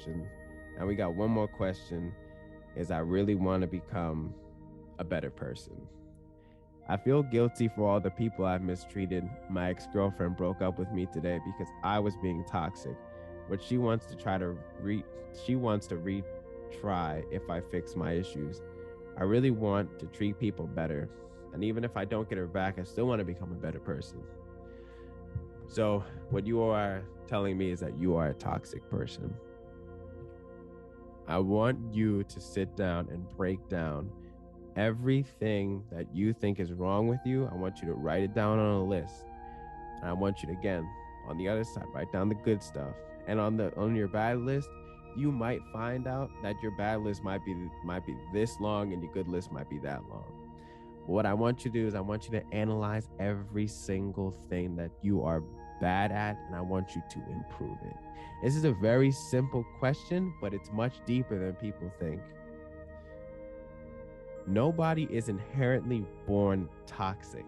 And we got one more question is I really want to become a better person. I feel guilty for all the people I've mistreated. My ex-girlfriend broke up with me today because I was being toxic, but she wants to retry if I fix my issues. I really want to treat people better. And even if I don't get her back, I still want to become a better person. So what you are telling me is that you are a toxic person. I want you to sit down and break down everything that you think is wrong with you. I want you to write it down on a list. And I want you to, again, on the other side, write down the good stuff. And on your bad list, you might find out that your bad list might be this long and your good list might be that long. What I want you to do is I want you to analyze every single thing that you are bad at, and I want you to improve it. This is a very simple question, but it's much deeper than people think. Nobody is inherently born toxic.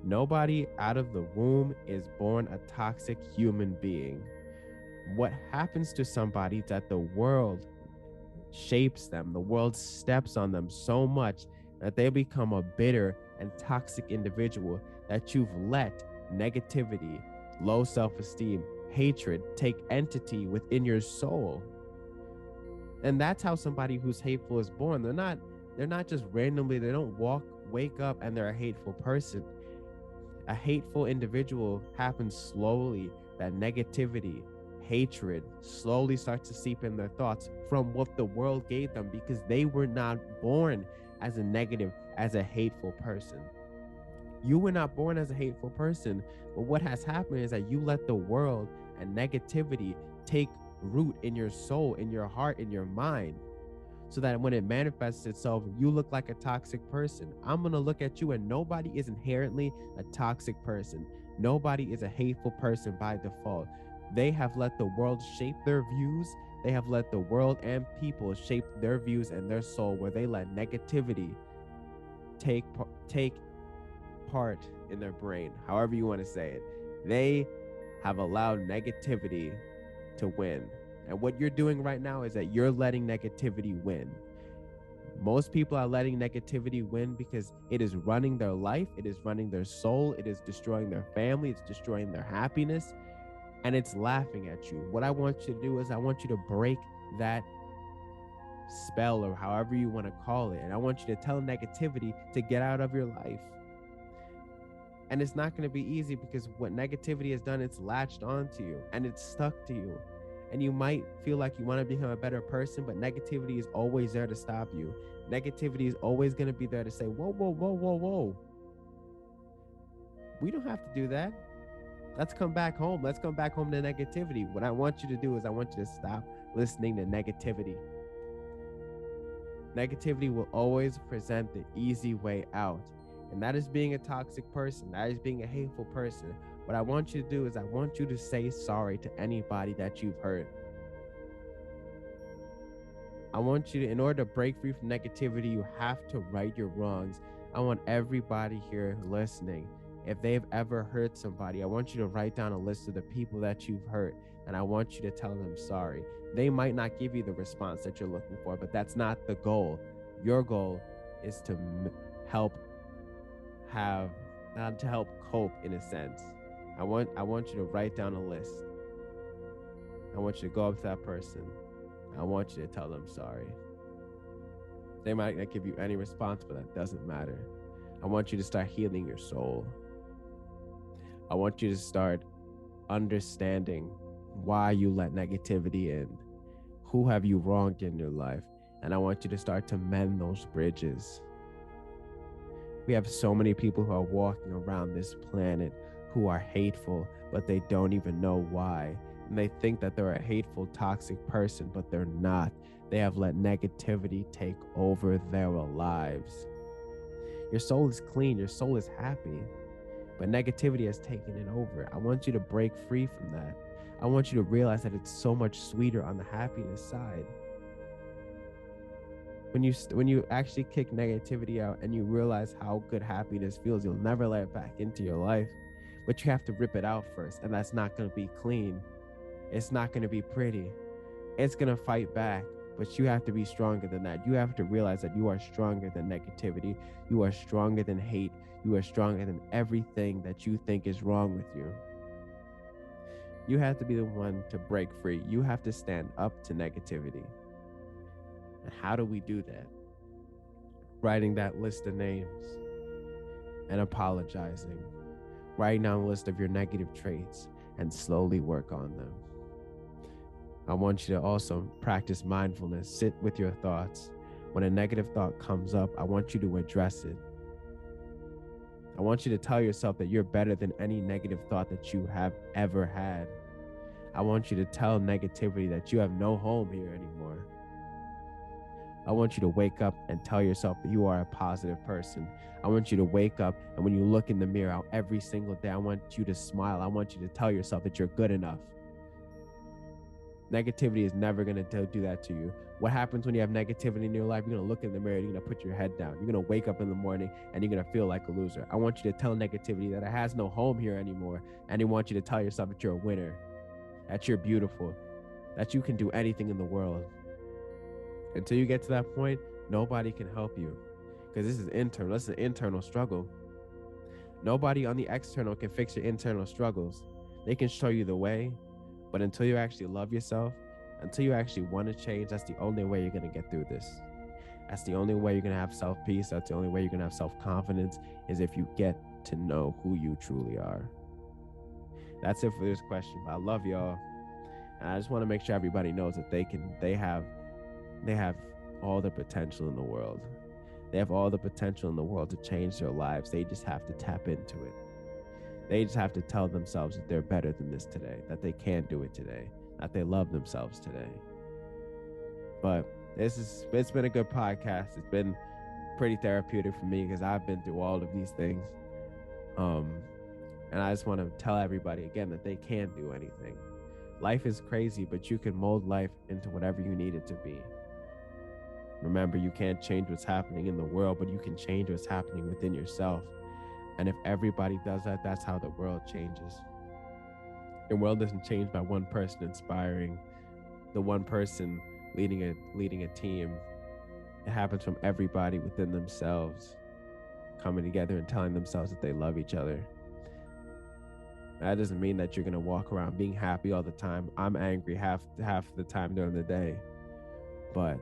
Nobody out of the womb is born a toxic human being. What happens to somebody is that the world shapes them, the world steps on them so much that they become a bitter and toxic individual, that you've let negativity, low self-esteem, hatred take entity within your soul. And that's how somebody who's hateful is born. They're not just randomly, they don't wake up and they're a hateful person. A hateful individual happens slowly. That negativity, hatred slowly starts to seep in their thoughts from what the world gave them, because they were not born as a negative, as a hateful person. You were not born as a hateful person, but what has happened is that you let the world and negativity take root in your soul, in your heart, in your mind, so that when it manifests itself, you look like a toxic person. I'm going to look at you, and nobody is inherently a toxic person. Nobody is a hateful person by default. They have let the world shape their views. They have let the world and people shape their views and their soul, where they let negativity take part in their brain, however you want to say it. They have allowed negativity to win. And what you're doing right now is that you're letting negativity win. Most people are letting negativity win because it is running their life, it is running their soul, it is destroying their family, it's destroying their happiness, and it's laughing at you. What I want you to do is I want you to break that spell, or however you want to call it, and I want you to tell negativity to get out of your life. And it's not going to be easy, because what negativity has done, it's latched onto you and it's stuck to you. And you might feel like you want to become a better person, but negativity is always there to stop you. Negativity is always going to be there to say, whoa, whoa, whoa, whoa, whoa. We don't have to do that. Let's come back home. Let's come back home to negativity. What I want you to do is I want you to stop listening to negativity. Negativity will always present the easy way out. And that is being a toxic person. That is being a hateful person. What I want you to do is I want you to say sorry to anybody that you've hurt. I want you to, in order to break free from negativity, you have to right your wrongs. I want everybody here listening, if they've ever hurt somebody, I want you to write down a list of the people that you've hurt, and I want you to tell them sorry. They might not give you the response that you're looking for, but that's not the goal. Your goal is to help cope, in a sense. I want you to write down a list. I want you to go up to that person. I want you to tell them sorry. They might not give you any response, but that doesn't matter. I want you to start healing your soul. I want you to start understanding why you let negativity in. Who have you wronged in your life? And I want you to start to mend those bridges. We have so many people who are walking around this planet who are hateful, but they don't even know why. And they think that they're a hateful, toxic person, but they're not. They have let negativity take over their lives. Your soul is clean. Your soul is happy, but negativity has taken it over. I want you to break free from that. I want you to realize that it's so much sweeter on the happiness side. When you actually kick negativity out and you realize how good happiness feels, you'll never let it back into your life. But you have to rip it out first, and that's not going to be clean. It's not going to be pretty. It's going to fight back, but you have to be stronger than that. You have to realize that you are stronger than negativity. You are stronger than hate. You are stronger than everything that you think is wrong with you. You have to be the one to break free. You have to stand up to negativity. And how do we do that? Writing that list of names and apologizing. Writing down a list of your negative traits and slowly work on them. I want you to also practice mindfulness. Sit with your thoughts. When a negative thought comes up, I want you to address it. I want you to tell yourself that you're better than any negative thought that you have ever had. I want you to tell negativity that you have no home here anymore. I want you to wake up and tell yourself that you are a positive person. I want you to wake up, and when you look in the mirror every single day, I want you to smile. I want you to tell yourself that you're good enough. Negativity is never going to do that to you. What happens when you have negativity in your life? You're going to look in the mirror, you're going to put your head down. You're going to wake up in the morning and you're going to feel like a loser. I want you to tell negativity that it has no home here anymore. And I want you to tell yourself that you're a winner, that you're beautiful, that you can do anything in the world. Until you get to that point, nobody can help you, because this is internal. This is an internal struggle. Nobody on the external can fix your internal struggles. They can show you the way, but until you actually love yourself, until you actually want to change, that's the only way you're going to get through this. That's the only way you're going to have self-peace. That's the only way you're going to have self-confidence, is if you get to know who you truly are. That's it for this question. I love y'all. And I just want to make sure everybody knows that they have all the potential in the world. They have all the potential in the world to change their lives. They just have to tap into it. They just have to tell themselves that they're better than this today, that they can do it today, that they love themselves today. But it's been a good podcast. It's been pretty therapeutic for me, because I've been through all of these things. And I just want to tell everybody again that they can do anything. Life is crazy, but you can mold life into whatever you need it to be. Remember, you can't change what's happening in the world, but you can change what's happening within yourself. And if everybody does that, that's how the world changes. The world doesn't change by one person inspiring, the one person leading a team. It happens from everybody within themselves, coming together and telling themselves that they love each other. That doesn't mean that you're going to walk around being happy all the time. I'm angry half the time during the day. But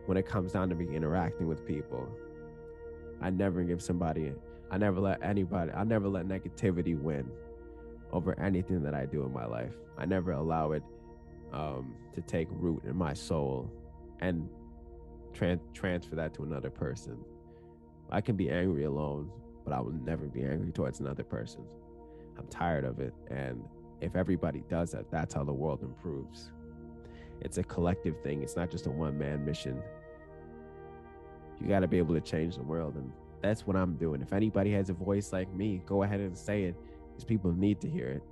when it comes down to me interacting with people, I never let negativity win over anything that I do in my life. I never allow it to take root in my soul and transfer that to another person. I can be angry alone, but I will never be angry towards another person. I'm tired of it. And if everybody does that, that's how the world improves. It's a collective thing. It's not just a one-man mission. You got to be able to change the world. And that's what I'm doing. If anybody has a voice like me, go ahead and say it, because people need to hear it.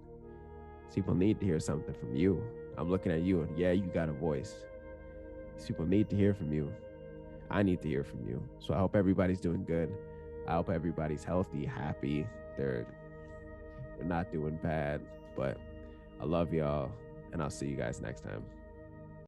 People need to hear something from you. I'm looking at you, and yeah, you got a voice. These people need to hear from you. I need to hear from you. So I hope everybody's doing good. I hope everybody's healthy, happy. They're not doing bad. But I love y'all, and I'll see you guys next time.